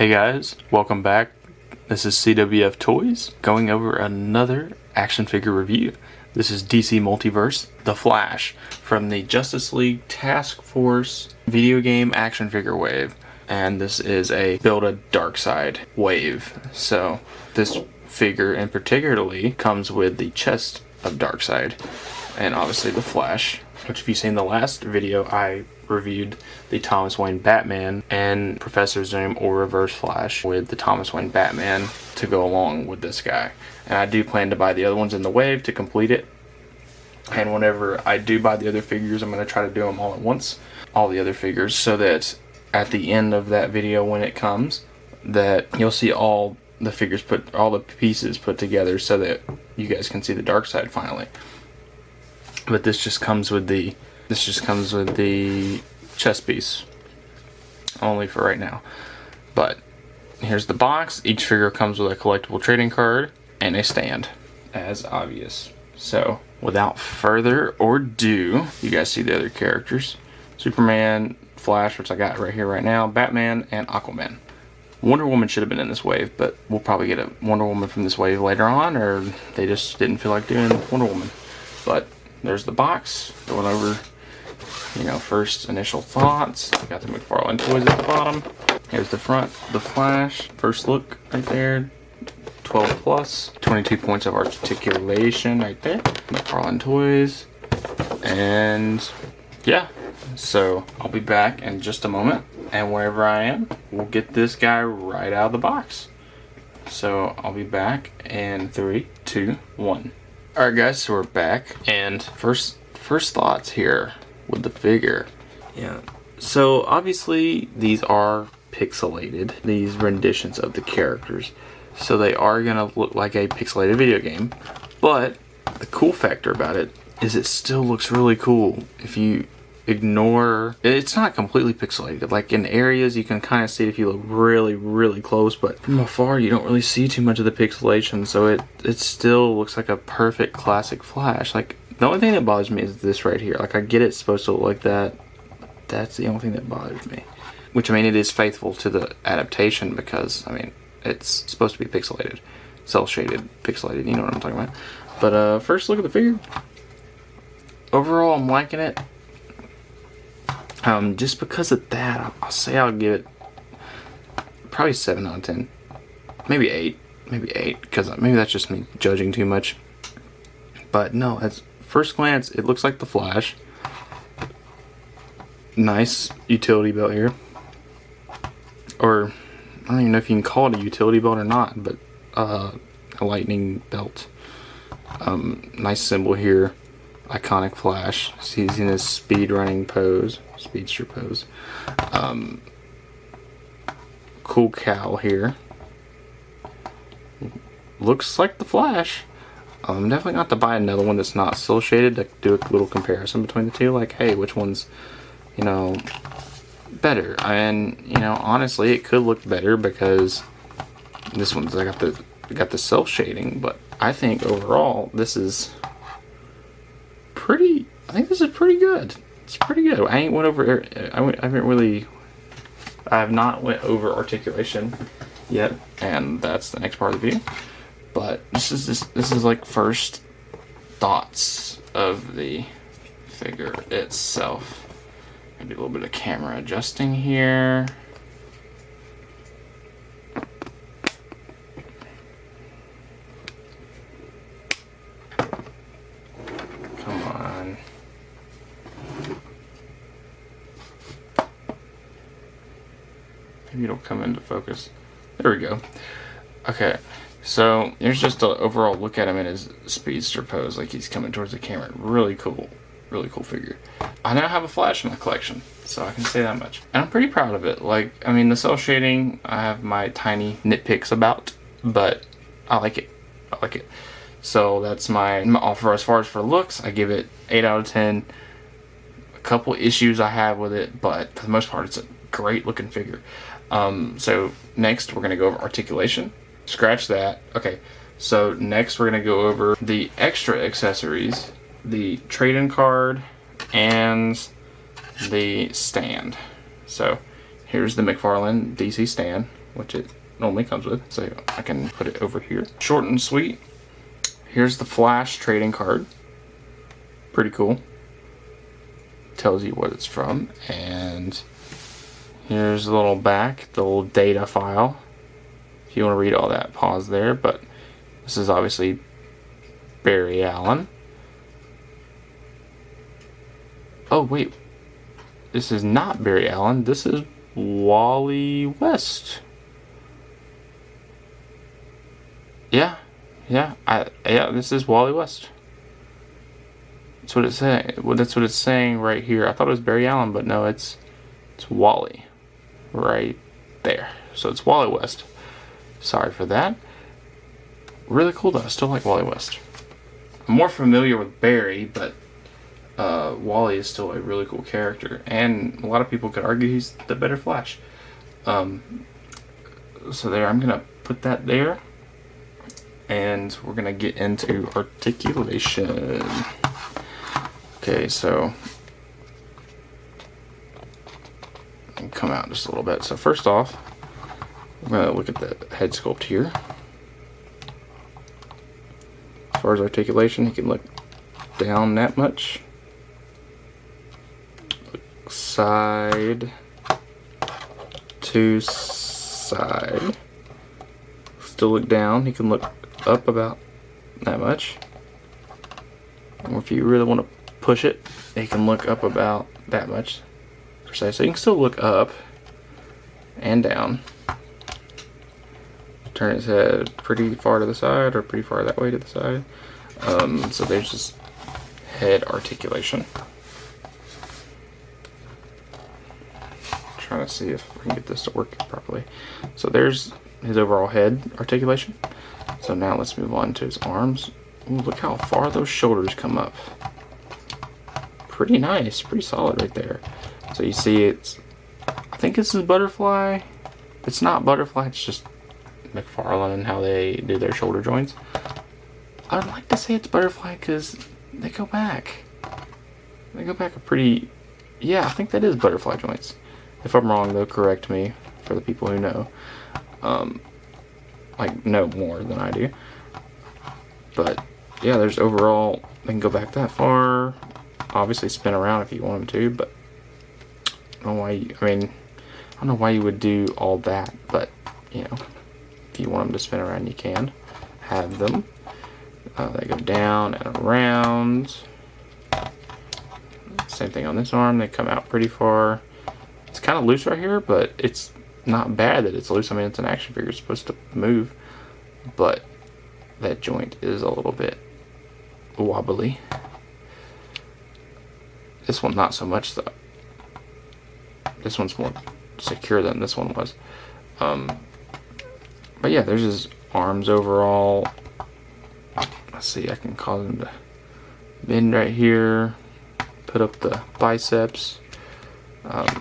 Hey guys, welcome back. This is CWF Toys going over another action figure review. This is DC Multiverse, The Flash, from the Justice League Task Force video game action figure wave. And this is a Build a Darkseid wave. So this figure in particularly comes with the chest of Darkseid and obviously the Flash, which if you've seen the last video, I reviewed the Thomas Wayne Batman and Professor Zoom or Reverse Flash with the Thomas Wayne Batman to go along with this guy. And I do plan to buy the other ones in the wave to complete it. And whenever I do buy the other figures, I'm going to try to do them all at once, all the other figures, so that at the end of that video when it comes, that you'll see all the figures all the pieces put together so that you guys can see the Darkseid finally. But this just comes with the chest piece only for right now. But here's the box. Each figure comes with a collectible trading card and a stand, as obvious. So without further ado, you guys see the other characters: Superman, Flash, which I got right here right now, Batman, and Aquaman. Wonder Woman should have been in this wave, but we'll probably get a Wonder Woman from this wave later on, or they just didn't feel like doing Wonder Woman. But there's the box, going over, first initial thoughts. We got the McFarlaneToys at the bottom. Here's the front, the Flash, first look right there, 12 plus, 22 points of articulation right there, McFarlaneToys, and yeah, so I'll be back in just a moment, and wherever I am, we'll get this guy right out of the box. So I'll be back in 3, 2, 1. Alright guys, so we're back, and first thoughts here with the figure. Yeah, so obviously these are pixelated, these renditions of the characters, so they are gonna look like a pixelated video game, but the cool factor about it is it still looks really cool. If you ignore, it's not completely pixelated. Like in areas you can kind of see it if you look really close, but from afar you don't really see too much of the pixelation, so it still looks like a perfect classic Flash. Like the only thing that bothers me is this right here. Like I get it's supposed to look like that, that's the only thing that bothers me, which I mean it is faithful to the adaptation because I mean it's supposed to be pixelated, cell shaded pixelated, you know what I'm talking about. But first look at the figure. Overall I'm liking it. Just because of that, I'll say I'll give it probably 7 out of 10. Maybe 8, because maybe that's just me judging too much. But no, at first glance, it looks like the Flash. Nice utility belt here. Or, I don't even know if you can call it a utility belt or not, but a lightning belt. Nice symbol here. Iconic Flash. He's in his speedster pose. Cool cowl here. Looks like the Flash. Definitely not to buy another one that's not cel shaded to do a little comparison between the two. Like, hey, which one's, better? And honestly, it could look better because this one's got the cel shading. But I think overall, this is pretty. I think this is pretty good. It's pretty good. I have not went over articulation yet, and that's the next part of the video. But this is like first thoughts of the figure itself. Gonna do a little bit of camera adjusting here. Come on. Maybe it'll come into focus. There we go. Okay, so here's just an overall look at him in his speedster pose, like he's coming towards the camera. Really cool figure. I now have a Flash in my collection, so I can say that much. And I'm pretty proud of it. Like, I mean, the cel shading, I have my tiny nitpicks about, but I like it. So that's my offer as far as for looks. I give it 8 out of 10. A couple issues I have with it, but for the most part, it's a great looking figure. So next we're gonna go over articulation. Scratch that. Okay, so next we're gonna go over the extra accessories, the trade-in card, and the stand. So here's the McFarlane DC stand which it normally comes with. So I can put it over here. Short and sweet. Here's the Flash trading card. Pretty cool. Tells you what it's from. And here's the little back, the little data file. If you want to read all that, pause there. But this is obviously Barry Allen. Oh, wait. This is not Barry Allen. This is Wally West. Yeah. Yeah, this is Wally West. That's what it's saying. Well, that's what it's saying right here. I thought it was Barry Allen, but no, it's Wally right there. So it's Wally West. Sorry for that. Really cool though. I still like Wally West. I'm more familiar with Barry, but Wally is still a really cool character, and a lot of people could argue he's the better Flash. So there, I'm gonna put that there. And we're gonna get into articulation. Okay, so come out just a little bit. So first off, we're gonna look at the head sculpt here. As far as articulation, he can look down that much. Look side to side. Still look down. He can look up about that much. Or if you really want to push it, he can look up about that much. So you can still look up and down. Turn his head pretty far to the side or pretty far that way to the side. So there's just head articulation. Trying to see if we can get this to work properly. So there's his overall head articulation. So now let's move on to his arms. Ooh, look how far those shoulders come up. Pretty nice, pretty solid right there. So you see it's, I think this is Butterfly. It's not Butterfly, it's just McFarlane and how they do their shoulder joints. I'd like to say it's Butterfly because they go back. They go back a pretty, yeah, I think that is Butterfly joints. If I'm wrong though, correct me for the people who know. Like know more than I do. But yeah, there's overall, they can go back that far. Obviously spin around if you want them to, but I don't know why I don't know why you would do all that, but you know, if you want them to spin around, you can have them. They go down and around. Same thing on this arm, they come out pretty far. It's kind of loose right here, but it's not bad that it's loose. I mean, it's an action figure, it's supposed to move, but that joint is a little bit wobbly. This one not so much though. This one's more secure than this one was. But yeah, there's his arms overall. Let's see, I can cause him to bend right here. Put up the biceps.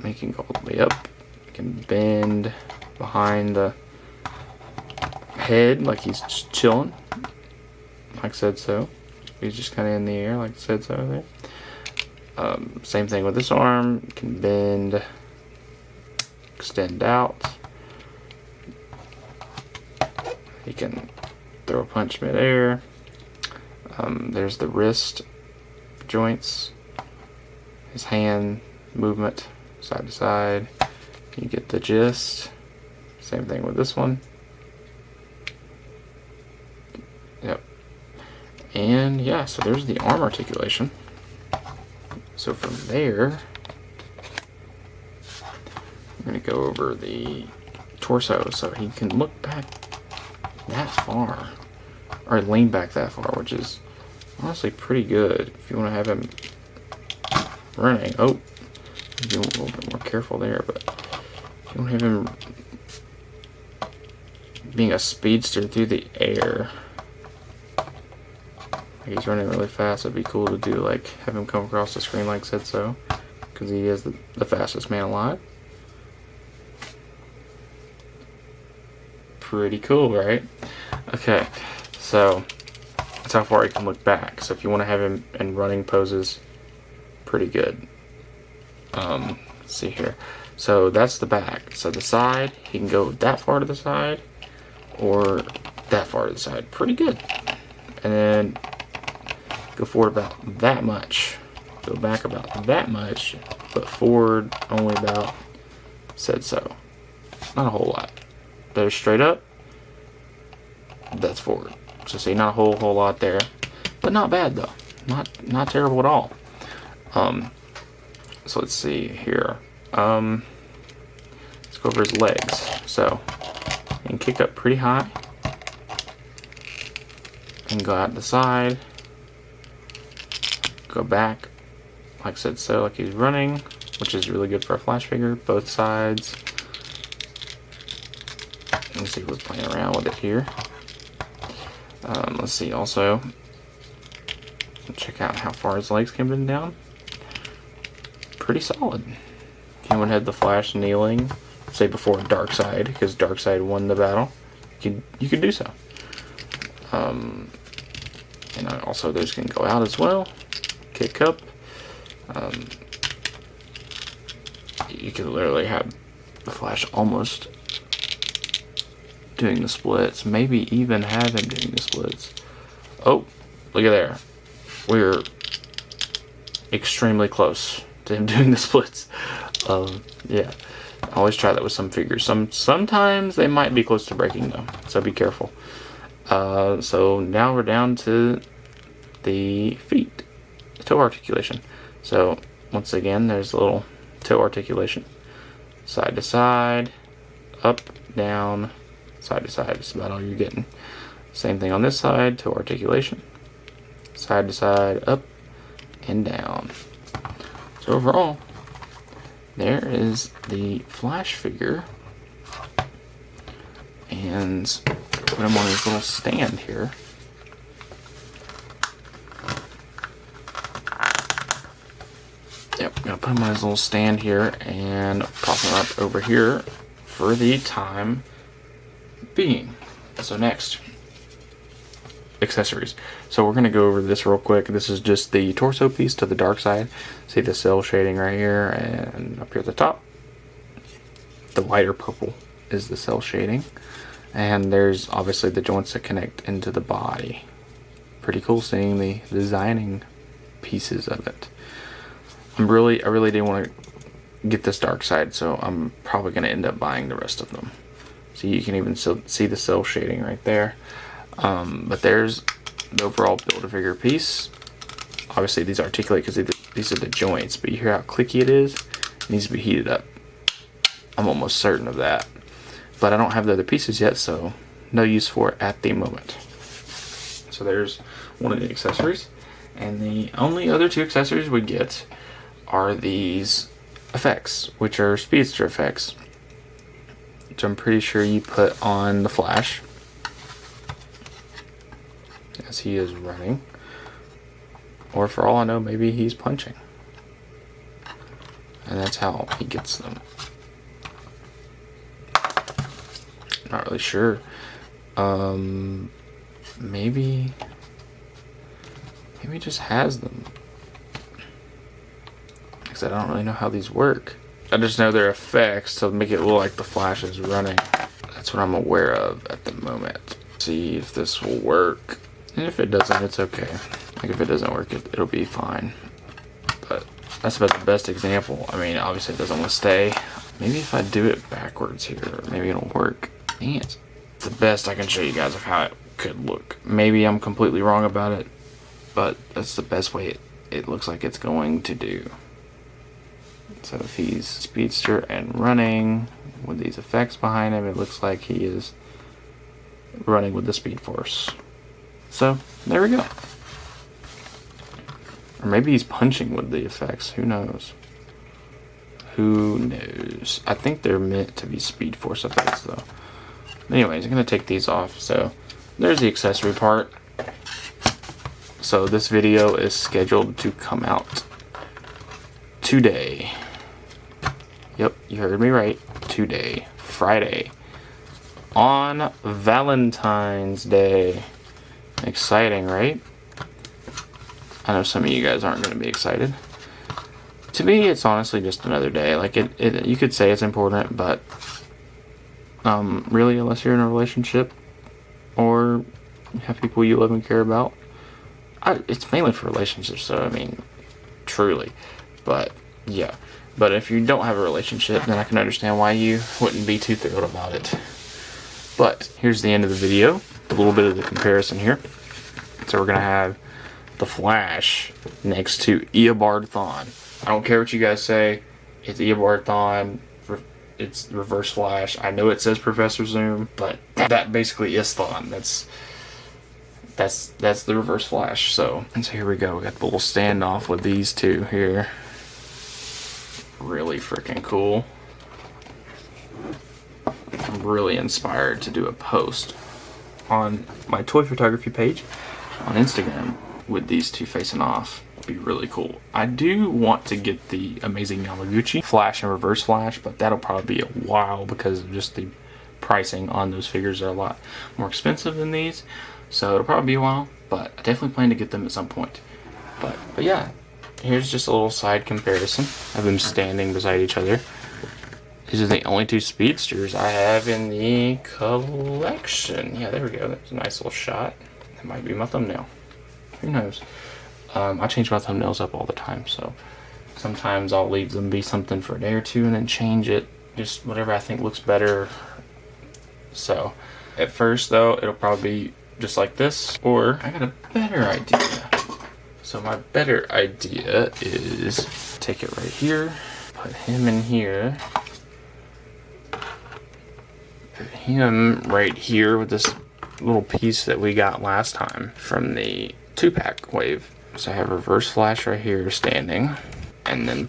He can go all the way up. He can bend behind the head like he's just chilling. Like said so. He's just kind of in the air like said so there. Same thing with this arm. Can bend, extend out. He can throw a punch mid-air. There's the wrist joints. His hand movement side to side. You get the gist. Same thing with this one. Yep. And yeah, so there's the arm articulation. So from there, I'm going to go over the torso so he can look back that far, or lean back that far, which is honestly pretty good if you want to have him running. Oh, be a little bit more careful there, but if you want to have him being a speedster through the air, like he's running really fast, it'd be cool to do, like, have him come across the screen like said so, because he is the fastest man alive. Pretty cool, right? Okay, so that's how far he can look back. So if you want to have him in running poses, pretty good. Let's see here. So that's the back. So the side, he can go that far to the side or that far to the side. Pretty good. And then go forward about that much. Go back about that much, but forward only about said so. Not a whole lot. There's straight up. That's forward. So see, not a whole lot there, but not bad though. Not terrible at all. So let's see here. Let's go over his legs. So he can kick up pretty high and go out the side. Go back, like I said, so like he's running, which is really good for a flash figure. Both sides. Let's see if we're playing around with it here. Let's see also. Check out how far his legs can bend down. Pretty solid. He would have the Flash kneeling, say before Darkseid, because Darkseid won the battle. You could do so. And also those can go out as well. Kick up. You could literally have the Flash almost doing the splits. Maybe even have him doing the splits. Oh, look at there. We're extremely close to him doing the splits. Yeah, I always try that with some figures. Sometimes they might be close to breaking though, so be careful. So now we're down to the feet, the toe articulation. So once again, there's a little toe articulation, side to side, up, down, side to side. That's about all you're getting. Same thing on this side, toe articulation, side to side, up and down. So overall, there is the Flash figure, and put him on his little stand here. Yep, gonna put him on his little stand here and prop him up over here for the time being. So next, accessories. So we're going to go over this real quick. This is just the torso piece to the Darkseid. See the cell shading right here and up here at the top. The lighter purple is the cell shading. And there's obviously the joints that connect into the body. Pretty cool seeing the designing pieces of it. I really do want to get this Darkseid, so I'm probably going to end up buying the rest of them. So you can even see the cell shading right there. But there's the overall Build-A-Figure piece. Obviously these articulate because these are the joints, but you hear how clicky it is? It needs to be heated up. I'm almost certain of that. But I don't have the other pieces yet, so no use for it at the moment. So there's one of the accessories. And the only other two accessories we get are these effects, which are speedster effects, which I'm pretty sure you put on the Flash as he is running, or for all I know, maybe he's punching, and that's how he gets them. Not really sure. Maybe he just has them. Like I said, I don't really know how these work. I just know they're effects to make it look like the Flash is running. That's what I'm aware of at the moment. See if this will work. And if it doesn't, it's okay. Like if it doesn't work, it'll be fine. But that's about the best example. I mean, obviously it doesn't want to stay. Maybe if I do it backwards here, maybe it'll work. Dang it. It's the best I can show you guys of how it could look. Maybe I'm completely wrong about it, but that's the best way it looks like it's going to do. So if he's speedster and running with these effects behind him, it looks like he is running with the Speed Force. So there we go. Or maybe he's punching with the effects. Who knows? Who knows? I think they're meant to be Speed Force effects though. Anyways, I'm going to take these off. So there's the accessory part. So this video is scheduled to come out today. Yep, you heard me right. Today. Friday. On Valentine's Day. Exciting, right? I know some of you guys aren't going to be excited. To me, it's honestly just another day. Like, you could say it's important, but really, unless you're in a relationship or have people you love and care about, it's mainly for relationships, so I mean, truly. But yeah, but if you don't have a relationship, then I can understand why you wouldn't be too thrilled about it. But here's the end of the video, a little bit of the comparison here. So we're gonna have the Flash next to Eobard Thawne. I don't care what you guys say, it's Eobard Thawne, it's Reverse Flash. I know it says Professor Zoom, but that basically is Thawne. That's the Reverse Flash. So here we go. We got the little standoff with these two here. Really freaking cool. I'm really inspired to do a post on my toy photography page on Instagram with these two facing off. It'd be really cool. I do want to get the Amazing Yamaguchi Flash and Reverse Flash, but that'll probably be a while because of just the pricing on those figures are a lot more expensive than these. So it'll probably be a while, but I definitely plan to get them at some point. But yeah, here's just a little side comparison of them standing beside each other. These are the only two speedsters I have in the collection. Yeah, there we go. That's a nice little shot. That might be my thumbnail. Who knows? I change my thumbnails up all the time, so sometimes I'll leave them be something for a day or two and then change it. Just whatever I think looks better. So at first, though, it'll probably be just like this, or I got a better idea. So my better idea is take it right here, put him in here, put him right here with this little piece that we got last time from the 2-pack wave. So I have Reverse Flash right here standing, and then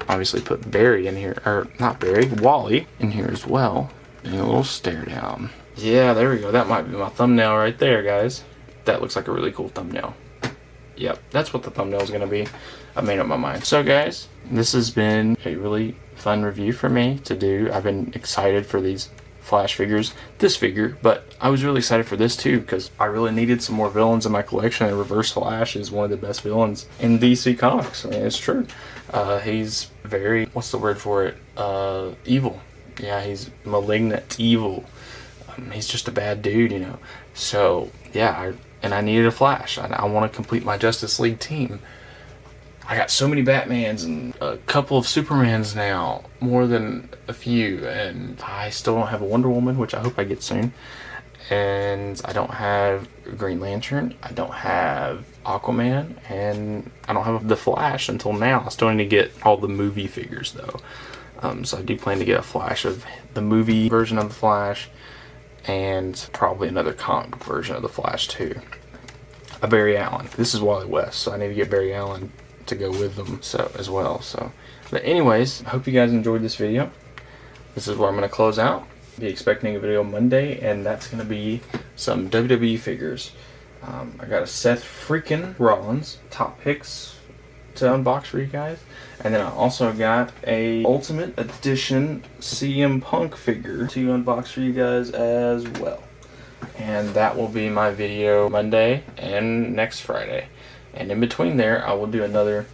obviously put Barry in here, or not Barry, Wally in here as well, doing a little stare down. Yeah, there we go. That might be my thumbnail right there, guys. That looks like a really cool thumbnail. Yep, that's what the thumbnail is going to be. I made up my mind. So guys, this has been a really fun review for me to do. I've been excited for these Flash figures, this figure, but I was really excited for this too because I really needed some more villains in my collection, and Reverse Flash is one of the best villains in DC Comics. I mean, it's true. He's very, what's the word for it? Evil. Yeah, he's malignant evil. He's just a bad dude, you know. So yeah, I needed a Flash. I want to complete my Justice League team. I got so many Batmans and a couple of Supermans now, more than a few, and I still don't have a Wonder Woman, which I hope I get soon. And I don't have Green Lantern, I don't have Aquaman, and I don't have the Flash until now. I still need to get all the movie figures though. So I do plan to get a Flash of the movie version of the Flash, and probably another comic book version of the Flash too. A Barry Allen. This is Wally West, so I need to get Barry Allen to go with them as well. But anyways, I hope you guys enjoyed this video. This is where I'm going to close out. Be expecting a video Monday, and that's going to be some WWE figures. I got a Seth freaking Rollins top picks to unbox for you guys, and then I also got a Ultimate Edition CM Punk figure to unbox for you guys as well. And that will be my video Monday and next Friday. And in between there, I will do another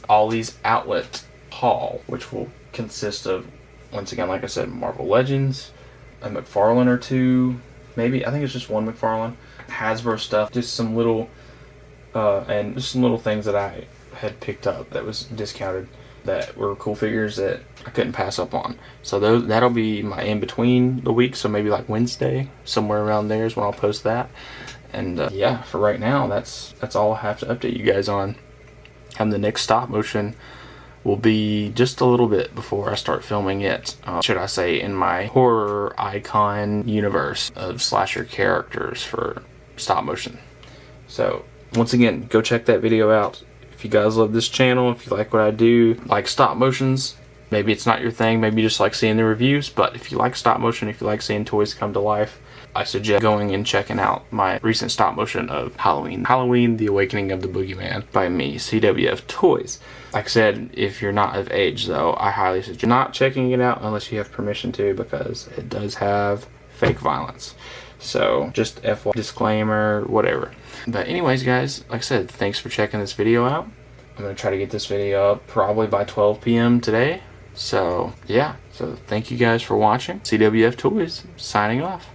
Ollie's Outlet haul, which will consist of, once again, like I said, Marvel Legends, a McFarlane or two, maybe, I think it's just one McFarlane, Hasbro stuff, just some little, and just some little things that I had picked up that was discounted that were cool figures that I couldn't pass up on. So that'll be my in between the week, so maybe like Wednesday, somewhere around there is when I'll post that. And yeah, for right now, that's all I have to update you guys on. And the next stop motion will be just a little bit before I start filming it, should I say, in my horror icon universe of slasher characters for stop motion. So once again, go check that video out. If you guys love this channel, if you like what I do, like stop motions, maybe it's not your thing, maybe you just like seeing the reviews, but if you like stop motion, if you like seeing toys come to life, I suggest going and checking out my recent stop motion of Halloween, The Awakening of the Boogeyman by me, CWF Toys. Like I said, if you're not of age though, I highly suggest not checking it out unless you have permission to, because it does have fake violence. So just FYI, disclaimer, whatever. But anyways guys, like I said, thanks for checking this video out. I'm going to try to get this video up probably by 12 p.m. today. So, yeah. So, thank you guys for watching. CWF Toys, signing off.